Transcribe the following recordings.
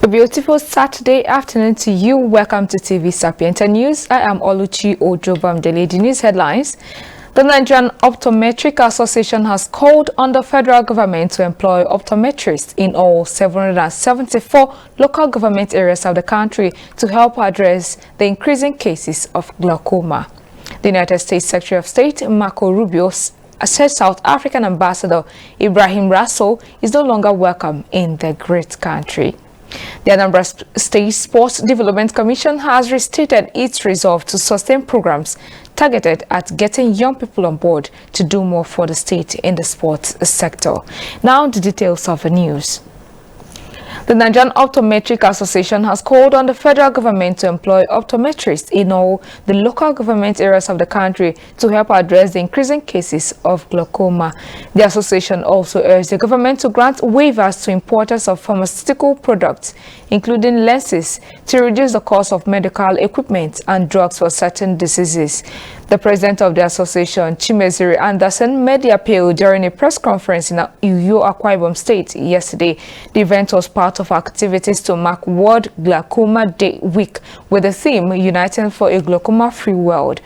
A beautiful Saturday afternoon to you. Welcome to TV Sapienta News. I am Oluchi Ojo-Bamidele. The news headlines. The Nigerian Optometric Association has called on the federal government to employ optometrists in all 774 local government areas of the country to help address the increasing cases of glaucoma. The United States Secretary of State, Marco Rubio, said South African Ambassador Ibrahim Rasool is no longer welcome in the great country. The Anambra State Sports Development Commission has restated its resolve to sustain programs targeted at getting young people on board to do more for the state in the sports sector. Now the details of the news. The Nigerian Optometric Association has called on the federal government to employ optometrists in all the local government areas of the country to help address the increasing cases of glaucoma. The association also urged the government to grant waivers to importers of pharmaceutical products, including lenses, to reduce the cost of medical equipment and drugs for certain diseases. The president of the association, Chimeziri Anderson, made the appeal during a press conference in Uyo, Akwa Ibom State yesterday. The event was part of activities to mark World Glaucoma Day Week with the theme Uniting for a Glaucoma-Free World.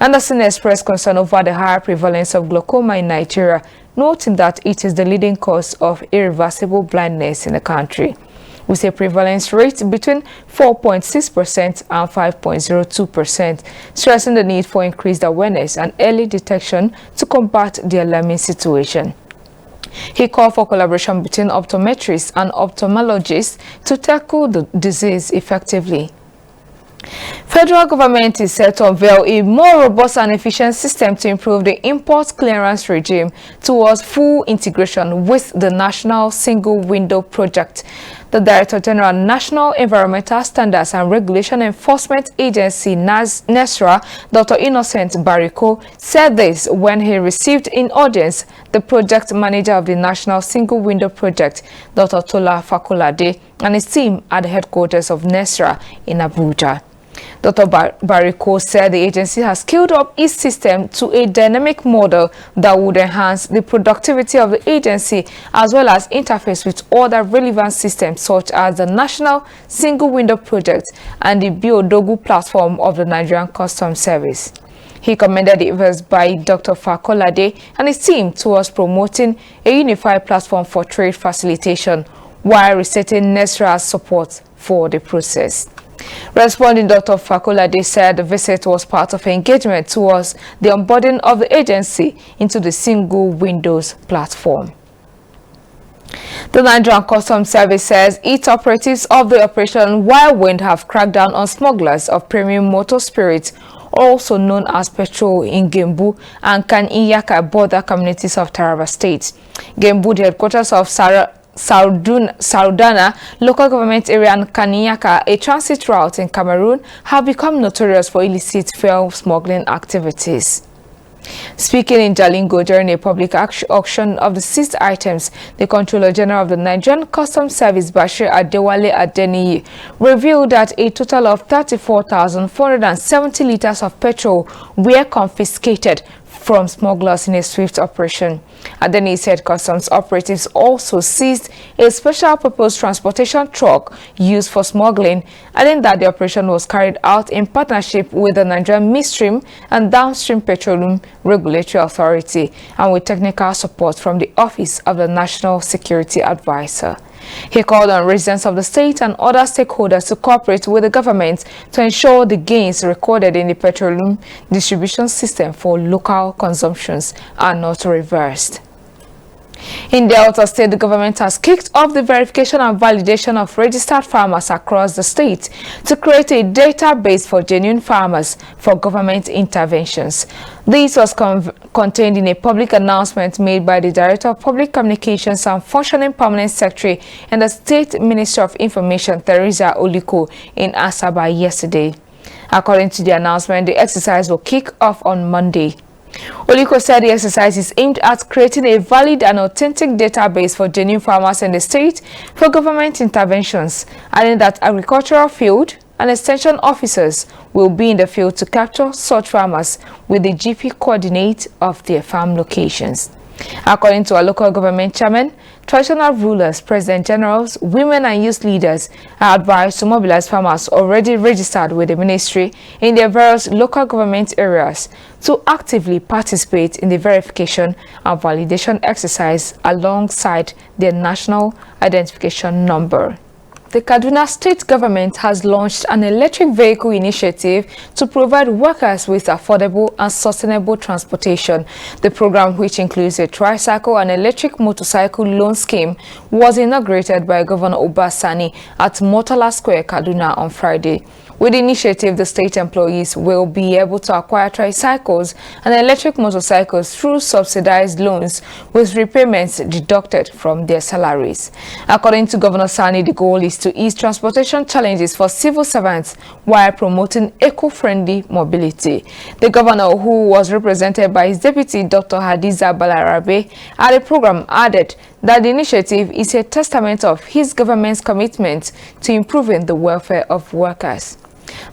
Anderson expressed concern over the higher prevalence of glaucoma in Nigeria, noting that it is the leading cause of irreversible blindness in the country, with a prevalence rate between 4.6% and 5.02%, stressing the need for increased awareness and early detection to combat the alarming situation. He called for collaboration between optometrists and ophthalmologists to tackle the disease effectively. Federal government is set to unveil a more robust and efficient system to improve the import clearance regime towards full integration with the National Single Window Project. The Director General National Environmental Standards and Regulation Enforcement Agency, NESRA, Dr. Innocent Bariko, said this when he received in audience the project manager of the National Single Window Project, Dr. Tola Fakolade, and his team at the headquarters of NESRA in Abuja. Dr. Bariko said the agency has scaled up its system to a dynamic model that would enhance the productivity of the agency as well as interface with other relevant systems such as the National Single Window Project and the Biodogu platform of the Nigerian Customs Service. He commended the efforts by Dr. Fakolade and his team towards promoting a unified platform for trade facilitation while restating NESRA's support for the process. Responding, Dr. Fakolade said the visit was part of engagement towards the onboarding of the agency into the Single Windows platform. The Nigerian Customs Service says its operatives of the Operation Whirlwind have cracked down on smugglers of premium motor spirits, also known as petrol, in Gembu and Kaninyaka border communities of Taraba State. Gembu, the headquarters of Saudana local government area, and Kaninyaka, a transit route in Cameroon, have become notorious for illicit fuel smuggling activities. Speaking in Jalingo during a public auction of the seized items, the Controller General of the Nigerian Customs Service, Bashir Adewale Adeniyi, revealed that a total of 34,470 liters of petrol were confiscated from smugglers in a swift operation. Adeniyi said customs operatives also seized a special purpose transportation truck used for smuggling, adding that the operation was carried out in partnership with the Nigerian Midstream and Downstream Petroleum Regulatory Authority and with technical support from the Office of the National Security Advisor. He called on residents of the state and other stakeholders to cooperate with the government to ensure the gains recorded in the petroleum distribution system for local consumptions are not reversed. In Delta State, the government has kicked off the verification and validation of registered farmers across the state to create a database for genuine farmers for government interventions. This was contained in a public announcement made by the Director of Public Communications and Functioning Permanent Secretary in the State Ministry of Information, Teresa Oliko, in Asaba yesterday. According to the announcement, the exercise will kick off on Monday. Oliko said the exercise is aimed at creating a valid and authentic database for genuine farmers in the state for government interventions, adding that agricultural field and extension officers will be in the field to capture such farmers with the GP coordinate of their farm locations. According to our local government chairman, traditional rulers, president generals, women and youth leaders are advised to mobilize farmers already registered with the ministry in their various local government areas to actively participate in the verification and validation exercise alongside their national identification number. The Kaduna state government has launched an electric vehicle initiative to provide workers with affordable and sustainable transportation. The program, which includes a tricycle and electric motorcycle loan scheme, was inaugurated by Governor Obasani at Murtala Square, Kaduna on Friday. With the initiative, the state employees will be able to acquire tricycles and electric motorcycles through subsidized loans with repayments deducted from their salaries. According to Governor Sani, the goal is to ease transportation challenges for civil servants while promoting eco-friendly mobility. The governor, who was represented by his deputy, Dr. Hadiza Balarabe, at the program added that the initiative is a testament of his government's commitment to improving the welfare of workers.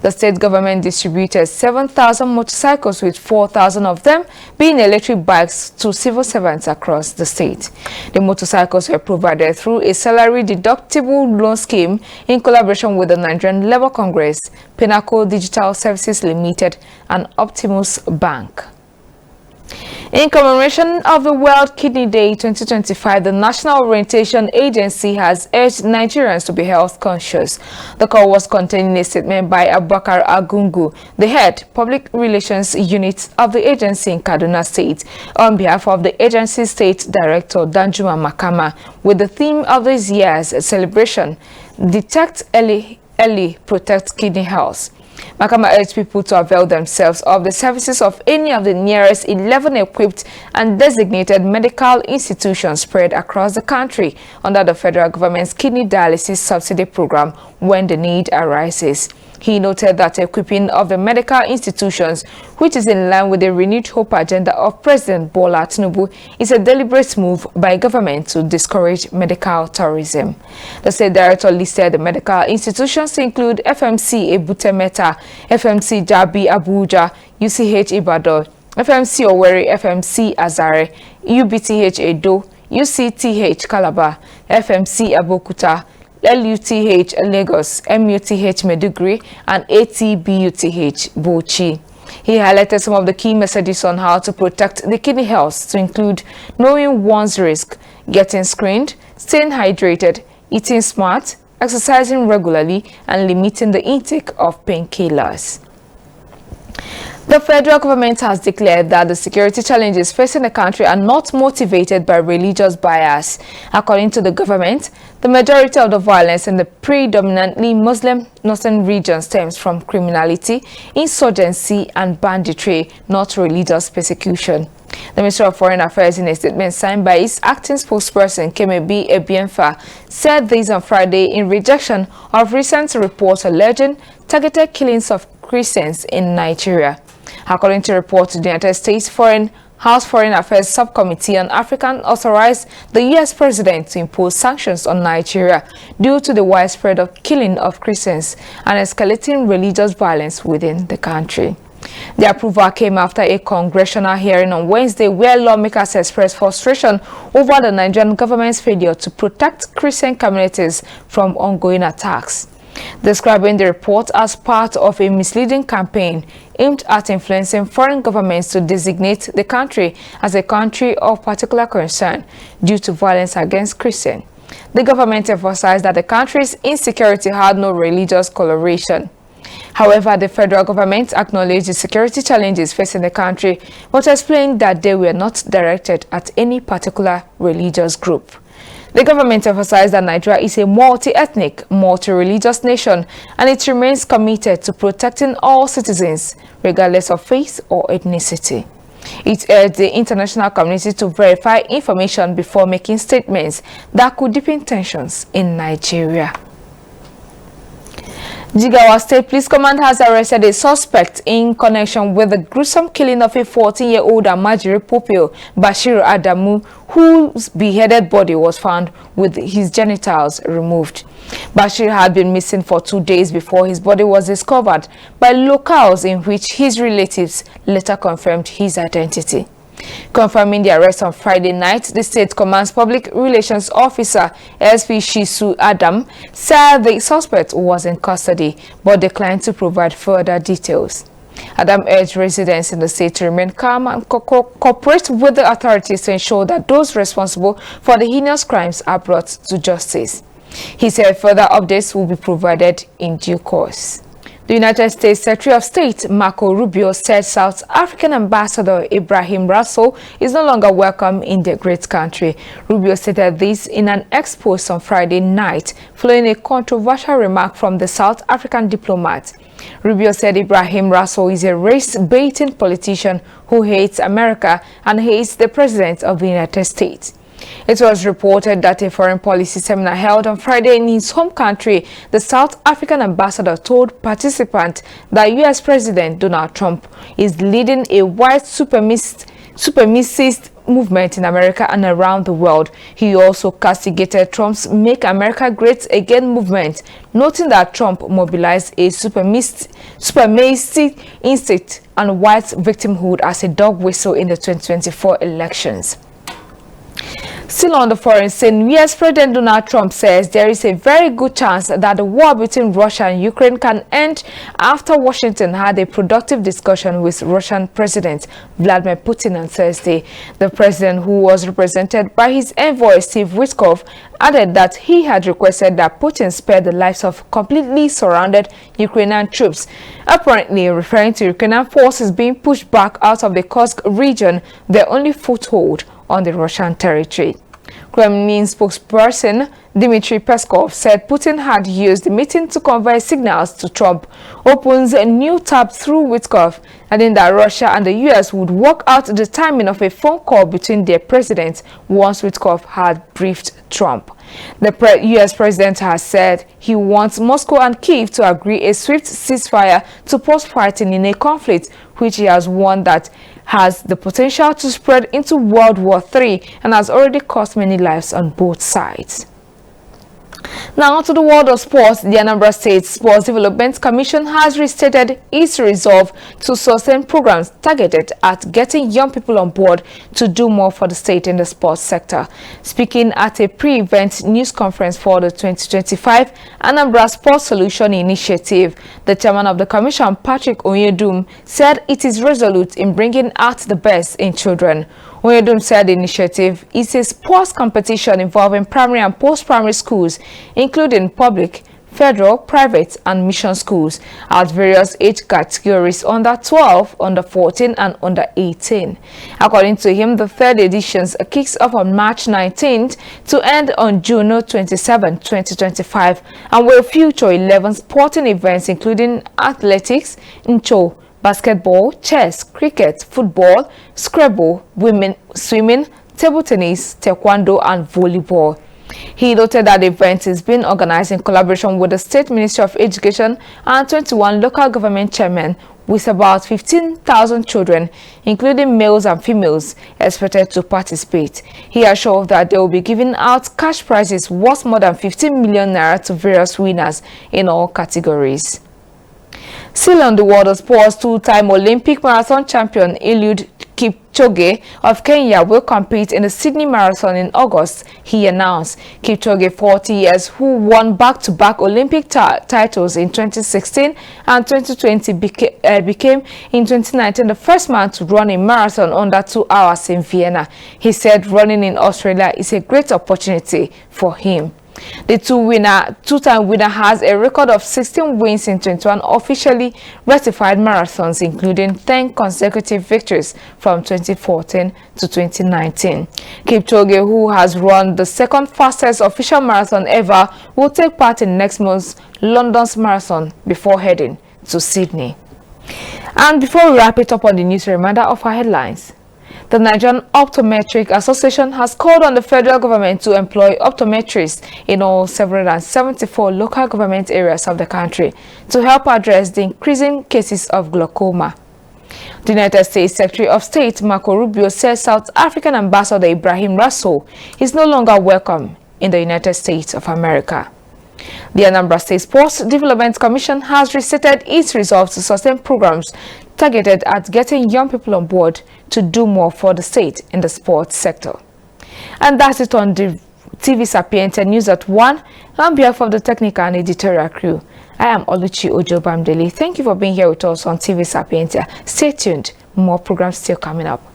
The state government distributed 7,000 motorcycles, with 4,000 of them being electric bikes, to civil servants across the state. The motorcycles were provided through a salary deductible loan scheme in collaboration with the Nigerian Labour Congress, Pinnacle Digital Services Limited, and Optimus Bank. In commemoration of the World Kidney Day 2025, the National Orientation Agency has urged Nigerians to be health conscious. The call was contained in a statement by Abubakar Agungu, the head public relations unit of the agency in Kaduna State, on behalf of the agency state director Danjuma Makama, with the theme of this year's celebration, Detect Early, Protect Kidney Health. Makama urged people to avail themselves of the services of any of the nearest 11 equipped and designated medical institutions spread across the country under the federal government's kidney dialysis subsidy program when the need arises. He noted that equipping of the medical institutions, which is in line with the renewed hope agenda of President Bola Tinubu, is a deliberate move by government to discourage medical tourism. The state director listed the medical institutions to include FMC Ebute Meta, FMC Jabi Abuja, UCH Ibadan, FMC Owerri, FMC Azare, UBTH Edo, UCTH Calabar, FMC Abokuta, LUTH Lagos, MUTH Meduguri, and ATBUTH Bauchi. He highlighted some of the key messages on how to protect the kidney health, to include knowing one's risk, getting screened, staying hydrated, eating smart, exercising regularly, and limiting the intake of painkillers. The federal government has declared that the security challenges facing the country are not motivated by religious bias. According to the government, the majority of the violence in the predominantly Muslim northern region stems from criminality, insurgency, and banditry, not religious persecution. The Minister of Foreign Affairs, in a statement signed by its acting spokesperson, Kemebi Ebienfa, said this on Friday in rejection of recent reports alleging targeted killings of Christians in Nigeria. According to reports, the United States House Foreign Affairs Subcommittee on African authorized the U.S. president to impose sanctions on Nigeria due to the widespread killing of Christians and escalating religious violence within the country. The approval came after a congressional hearing on Wednesday where lawmakers expressed frustration over the Nigerian government's failure to protect Christian communities from ongoing attacks. Describing the report as part of a misleading campaign aimed at influencing foreign governments to designate the country as a country of particular concern due to violence against Christians. The government emphasized that the country's insecurity had no religious coloration. However, the federal government acknowledged the security challenges facing the country, but explained that they were not directed at any particular religious group. The government emphasized that Nigeria is a multi-ethnic, multi-religious nation, and it remains committed to protecting all citizens, regardless of faith or ethnicity. It urged the international community to verify information before making statements that could deepen tensions in Nigeria. Jigawa State Police Command has arrested a suspect in connection with the gruesome killing of a 14-year-old Amajiri pupil, Bashir Adamu, whose beheaded body was found with his genitals removed. Bashir had been missing for 2 days before his body was discovered by locals, in which his relatives later confirmed his identity. Confirming the arrest on Friday night, the State Command's Public Relations Officer, SP Shisu Adam, said the suspect was in custody but declined to provide further details. Adam urged residents in the state to remain calm and cooperate with the authorities to ensure that those responsible for the heinous crimes are brought to justice. He said further updates will be provided in due course. The United States Secretary of State Marco Rubio said South African Ambassador Ibrahim Rasool is no longer welcome in the great country. Rubio stated this in an expose on Friday night, following a controversial remark from the South African diplomat. Rubio said Ibrahim Rasool is a race-baiting politician who hates America and hates the President of the United States. It was reported that a foreign policy seminar held on Friday in his home country, the South African ambassador told participants that U.S. President Donald Trump is leading a white supremacist movement in America and around the world. He also castigated Trump's Make America Great Again movement, noting that Trump mobilized a supremacist instinct and white victimhood as a dog whistle in the 2024 elections. Still on the foreign scene, U.S. President Donald Trump says there is a very good chance that the war between Russia and Ukraine can end after Washington had a productive discussion with Russian President Vladimir Putin on Thursday. The president, who was represented by his envoy Steve Witkoff, added that he had requested that Putin spare the lives of completely surrounded Ukrainian troops, apparently referring to Ukrainian forces being pushed back out of the Kursk region, their only foothold on the Russian territory. Kremlin spokesperson Dmitry Peskov said Putin had used the meeting to convey signals to Trump, opens a new tab through Witkoff, adding that Russia and the U.S. would work out the timing of a phone call between their presidents once Witkoff had briefed Trump. The U.S. president has said he wants Moscow and Kyiv to agree a swift ceasefire to pause fighting in a conflict which he has warned that has the potential to spread into World War III and has already cost many lives on both sides. Now to the world of sports. The Anambra State Sports Development Commission has restated its resolve to sustain programs targeted at getting young people on board to do more for the state in the sports sector. Speaking at a pre-event news conference for the 2025 Anambra Sports Solution Initiative, the chairman of the commission, Patrick Onyedum, said it is resolute in bringing out the best in children. Onyedum said the initiative is a sports competition involving primary and post-primary schools, including public, federal, private, and mission schools at various age categories under 12, under 14, and under 18. According to him, the third edition kicks off on March 19th to end on June 27, 2025, and will feature 11 sporting events including athletics, ncho, basketball, chess, cricket, football, Scrabble, women swimming, table tennis, taekwondo, and volleyball. He noted that the event is being organized in collaboration with the State Ministry of Education and 21 local government chairmen, with about 15,000 children, including males and females, expected to participate. He assured that they will be giving out cash prizes worth more than 15 million naira to various winners in all categories. Still on the world of sports, two-time Olympic marathon champion Eliud Kipchoge of Kenya will compete in the Sydney Marathon in August, he announced. Kipchoge, 40 years, who won back-to-back Olympic titles in 2016 and 2020, became in 2019 the first man to run a marathon under 2 hours in Vienna. He said running in Australia is a great opportunity for him. The two-time winner has a record of 16 wins in 21 officially ratified marathons, including 10 consecutive victories from 2014 to 2019. Kipchoge, who has run the second fastest official marathon ever, will take part in next month's London's marathon before heading to Sydney. And before we wrap it up on the news, a reminder of our headlines. The Nigerian Optometric Association has called on the federal government to employ optometrists in all 774 local government areas of the country to help address the increasing cases of glaucoma. The United States Secretary of State Marco Rubio says South African Ambassador Ibrahim Rasool is no longer welcome in the United States of America. The Anambra State Sports Development Commission has restated its resolve to sustain programs targeted at getting young people on board to do more for the state in the sports sector. And that's it on the TV Sapientia News at 1. On behalf of the technical and editorial crew, I am Oluchi Ojo-Bamidele. Thank you for being here with us on TV Sapientia. Stay tuned. More programs still coming up.